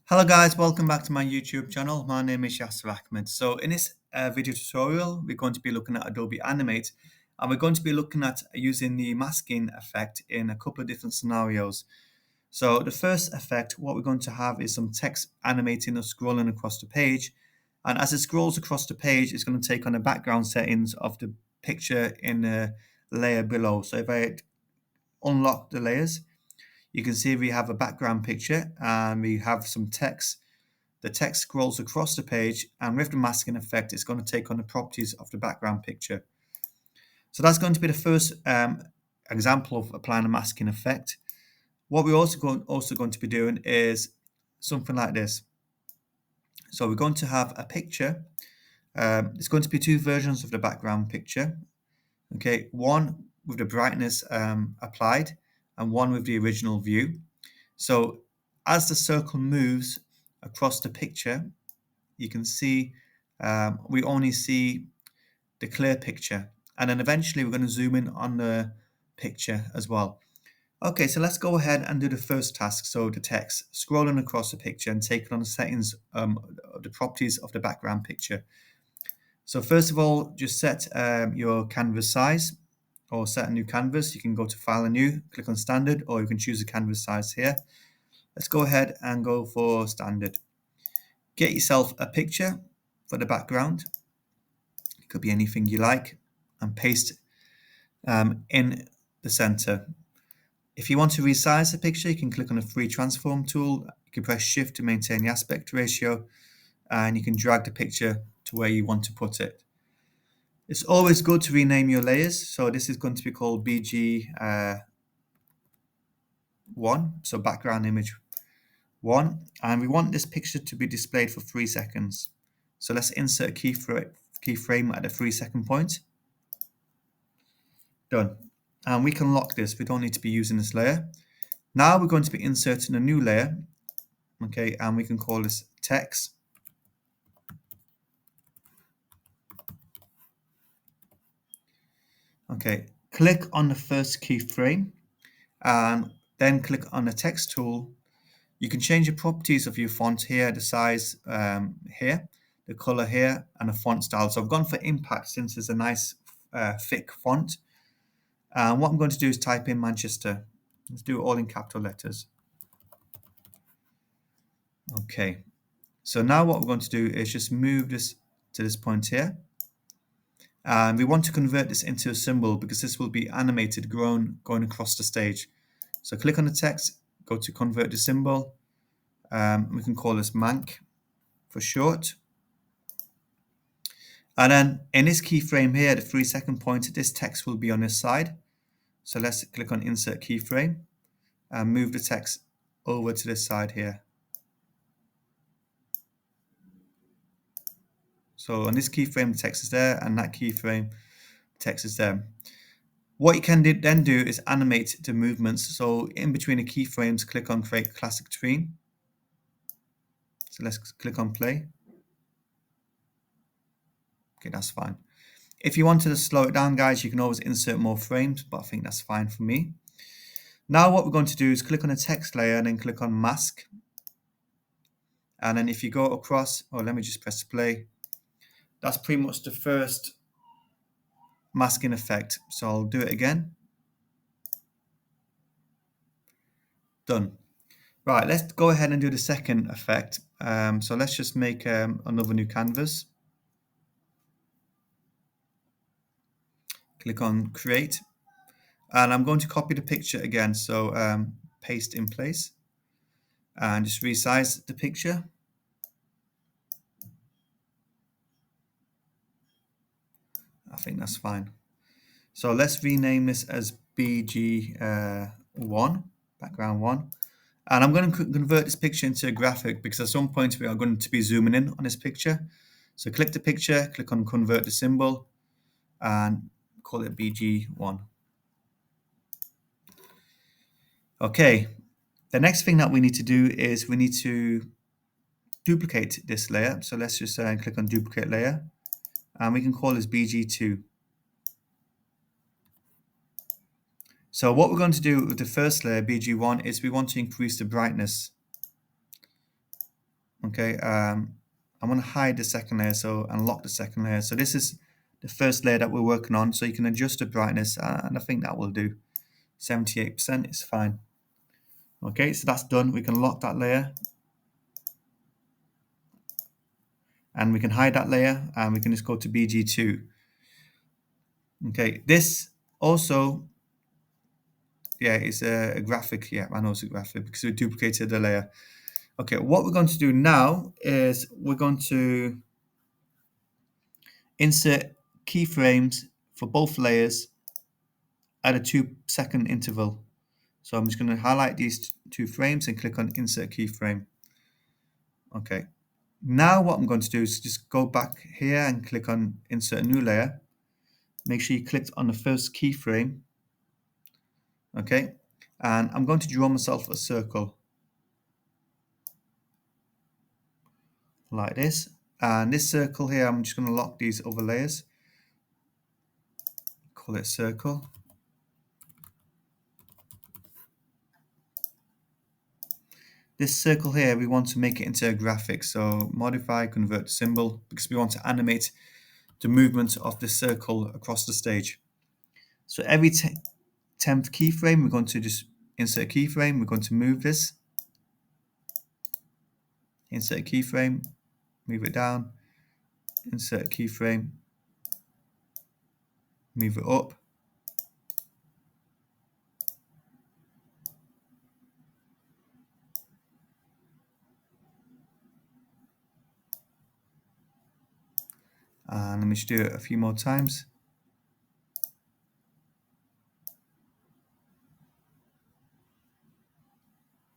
Hello guys, welcome back to my YouTube channel. My name is YAHMAD. So in this video tutorial, we're going to be looking at Adobe Animate, and we're going to be looking at using the masking effect in a couple of different scenarios. So the first effect, what we're going to have is some text animating or scrolling across the page. And as it scrolls across the page, it's going to take on the background settings of the picture in the layer below. So if I unlock the layers, you can see we have a background picture and we have some text. The text scrolls across the page, and with the masking effect, it's going to take on the properties of the background picture. So that's going to be the first example of applying a masking effect. What we're also going to be doing is something like this. So we're going to have a picture. It's going to be two versions of the background picture. Okay, one with the brightness applied and one with the original view. So as the circle moves across the picture, you can see we only see the clear picture, and then eventually we're going to zoom in on the picture as well. Okay, so let's go ahead and do the first task. So the text, scrolling across the picture and taking on the settings of the properties of the background picture. So first of all, just set your canvas size, or set a new canvas. You can go to File and New, click on Standard, or you can choose a canvas size here. Let's go ahead and go for Standard. Get yourself a picture for the background. It could be anything you like, and paste in the center. If you want to resize the picture, you can click on the free transform tool. You can press Shift to maintain the aspect ratio, and you can drag the picture to where you want to put it. It's always good to rename your layers. So this is going to be called BG1, so background image 1, and we want this picture to be displayed for 3 seconds. So let's insert a keyframe at the 3-second point. Done. And we can lock this. We don't need to be using this layer. Now we're going to be inserting a new layer. Okay, and we can call this text. Okay, click on the first keyframe and then click on the text tool. You can change the properties of your font here, the size here, the color here, and the font style. So I've gone for impact since it's a nice thick font. And what I'm going to do is type in Manchester. Let's do it all in capital letters. Okay, so now what we're going to do is just move this to this point here. And we want to convert this into a symbol because this will be animated going across the stage. So click on the text, go to convert to symbol. We can call this Mank for short. And then in this keyframe here, the 3-second point, this text will be on this side. So let's click on insert keyframe and move the text over to this side here. So on this keyframe, the text is there, and that keyframe, text is there. What you can then do is animate the movements. So in between the keyframes, click on Create Classic Screen. So let's click on Play. Okay, that's fine. If you wanted to slow it down, guys, you can always insert more frames, but I think that's fine for me. Now what we're going to do is click on the text layer and then click on Mask. And then if you go across, let me just press play. That's pretty much the first masking effect. So I'll do it again. Done. Right, let's go ahead and do the second effect. So let's just make another new canvas. Click on Create. And I'm going to copy the picture again. So paste in place. And just resize the picture. I think that's fine. So let's rename this as BG1, background 1. And I'm going to convert this picture into a graphic because at some point we are going to be zooming in on this picture. So click the picture, click on Convert to Symbol, and call it BG1. Okay, the next thing that we need to do is we need to duplicate this layer. So let's just click on Duplicate Layer, and we can call this BG2. So what we're going to do with the first layer, BG1, is we want to increase the brightness. Okay, I want to hide the second layer, so unlock the second layer. So this is the first layer that we're working on, so you can adjust the brightness, and I think that will do. 78% is fine. Okay, so that's done. We can lock that layer, and we can hide that layer, and we can just go to BG2. Okay, this also, yeah, it's a graphic. Yeah, I know it's a graphic because we duplicated the layer. Okay, what we're going to do now is we're going to insert keyframes for both layers at a 2-second interval. So I'm just going to highlight these 2 frames and click on insert keyframe. Okay. Now what I'm going to do is just go back here and click on insert new layer. Make sure you clicked on the first keyframe. Okay. And I'm going to draw myself a circle like this. And this circle here, I'm just going to lock these other layers. Call it circle. This circle here, we want to make it into a graphic. So modify, convert to symbol, because we want to animate the movement of the circle across the stage. So every 10th keyframe, we're going to just insert a keyframe. We're going to move this. Insert a keyframe, move it down. Insert a keyframe, move it up. And let me just do it a few more times.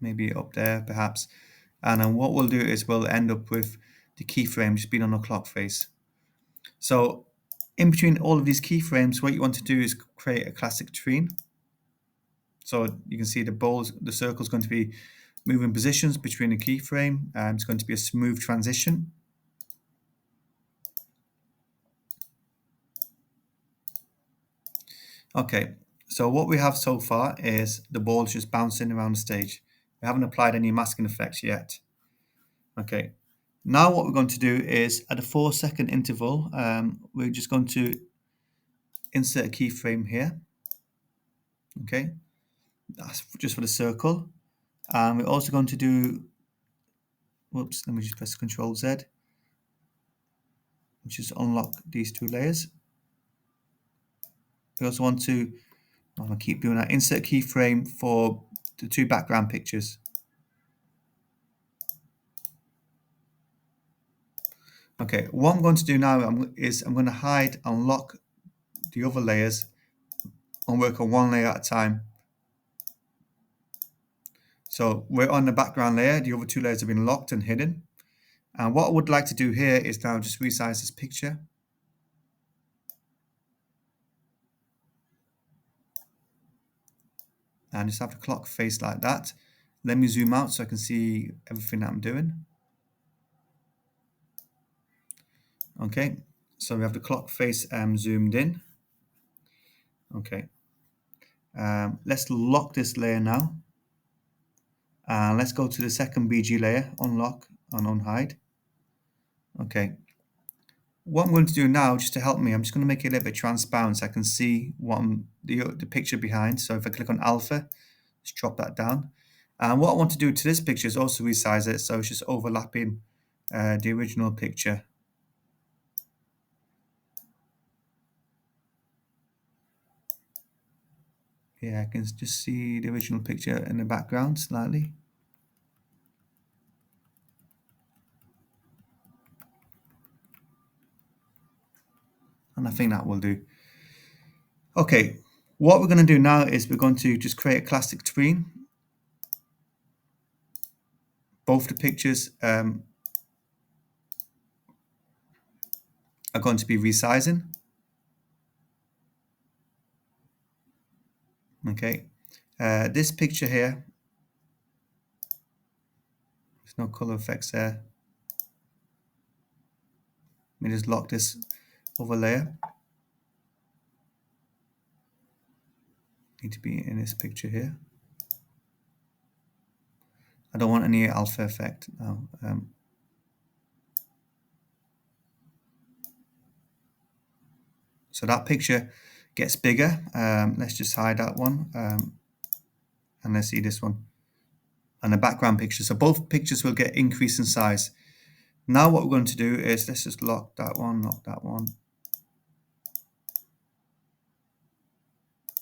Maybe up there, perhaps. And then what we'll do is we'll end up with the keyframe just being on a clock face. So in between all of these keyframes, what you want to do is create a classic tree. So you can see the circle is going to be moving positions between the keyframe, and it's going to be a smooth transition. Okay, so what we have so far is the ball just bouncing around the stage. We haven't applied any masking effects yet. Okay, now what we're going to do is at a 4-second interval, we're just going to insert a keyframe here. Okay, that's just for the circle. And we're also going to do, whoops, let me just press Control Z, which is unlock these 2 layers. We also want to, I'm going to keep doing that, insert keyframe for the 2 background pictures. Okay, what I'm going to do now is I'm going to hide and lock the other layers and work on 1 layer at a time. So we're on the background layer, the other 2 layers have been locked and hidden. And what I would like to do here is now just resize this picture. And just have the clock face like that. Let me zoom out so I can see everything that I'm doing. Okay, so we have the clock face zoomed in. Okay, let's lock this layer now. And let's go to the second BG layer, unlock and unhide. Okay, what I'm going to do now, just to help me, I'm just going to make it a little bit transparent so I can see what the picture behind. So if I click on alpha, just drop that down. And what I want to do to this picture is also resize it, so it's just overlapping the original picture. Yeah, I can just see the original picture in the background slightly. And I think that will do. Okay, what we're going to do now is we're going to just create a classic screen. Both the pictures are going to be resizing. Okay, this picture here, there's no color effects there. Let me just lock this over layer. Need to be in this picture here. I don't want any alpha effect now. So that picture gets bigger. Let's just hide that one. And let's see this one. And the background picture. So both pictures will get increase in size. Now what we're going to do is, let's just lock that one.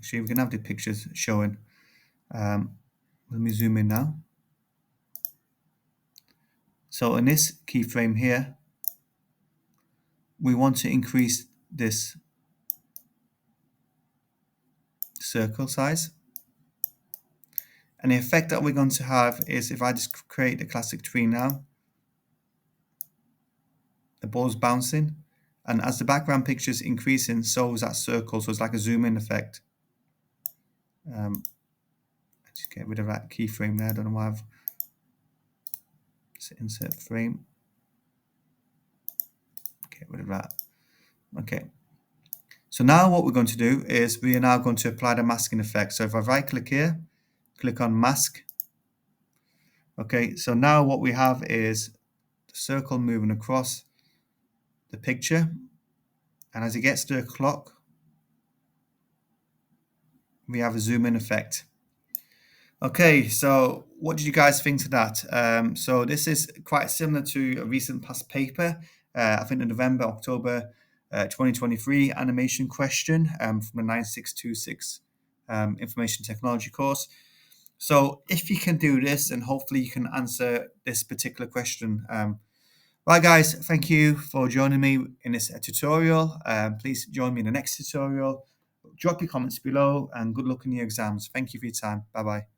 See, we can have the pictures showing. Let me zoom in now. So in this keyframe here, we want to increase this circle size. And the effect that we're going to have is, if I just create the classic tree now, the ball's bouncing, and as the background picture is increasing, so is that circle. So it's like a zoom in effect. Let's get rid of that keyframe there. I don't know why I've insert frame. Get rid of that. Okay. So now what we're going to do is we are now going to apply the masking effect. So if I right click here, click on mask. Okay, so now what we have is the circle moving across the picture. And as it gets to the clock, we have a zoom in effect. Okay, so what did you guys think of that? So this is quite similar to a recent past paper, I think in November, October 2023 animation question from the 9626 information technology course. So if you can do this, and hopefully you can answer this particular question. Right, guys, thank you for joining me in this tutorial. Please join me in the next tutorial. Drop your comments below, and good luck in your exams. Thank you for your time. Bye-bye.